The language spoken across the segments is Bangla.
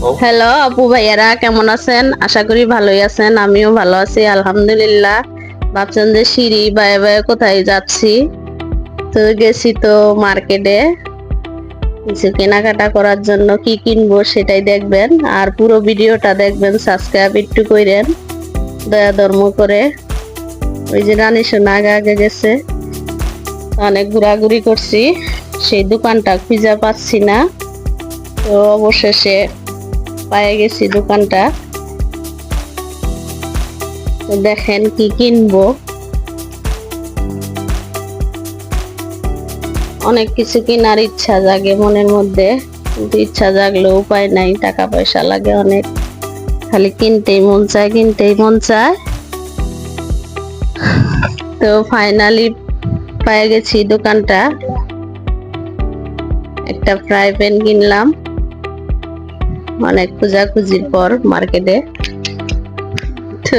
হ্যালো আপু ভাইয়ারা, কেমন আছেন? আশা করি ভালোই আছেন। আমিও ভালো আছি আলহামদুলিল্লাহ। ভাবছেন যে সিঁড়ি বায়ে বায়ে কোথায় যাচ্ছি, তো গেছি তো মার্কেটে কিছু কেনাকাটা করার জন্য। কি কিনবো সেটাই দেখবেন, আর পুরো ভিডিওটা দেখবেন। সাবস্ক্রাইব একটু করেন দয়া ধর্ম করে। ওই যে রানী সোনা আগে আগে গেছে, অনেক ঘোরাঘুরি করছি, সেই দোকানটা খুঁজে পাচ্ছি না। তো অবশেষে পেয়ে গেছি দোকানটা। তো দেখেন কি কিনবো। অনেক কিছু কেনার ইচ্ছা জাগে মনের মধ্যে, কিন্তু ইচ্ছা জাগলেও উপায় নাই, টাকা পয়সা লাগে অনেক। খালি কিনতেই মন চায়, কিনতেই মন চায়। তো ফাইনালি পেয়ে গেছি দোকানটা। একটা ফ্রাই প্যান কিনলাম অনেক খোঁজাখুঁজির পর মার্কেটে। তো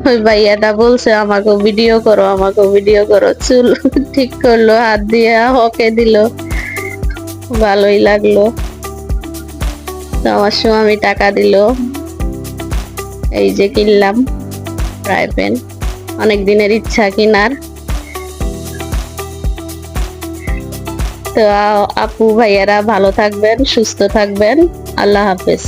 ওই ভাইয়াটা বলছে আমাকে ভিডিও করো, আমাকে ভিডিও করো। চুল ঠিক করলো, হাত দিয়ে হকে দিল, ভালোই লাগলো। তো আমার স্বামী টাকা দিল। এই যে কিনলাম ফ্রাই প্যান, অনেক দিনের ইচ্ছা কিনার। তো আপু ভাইয়ারা ভালো থাকবেন, সুস্থ থাকবেন। আল্লাহ হাফেজ।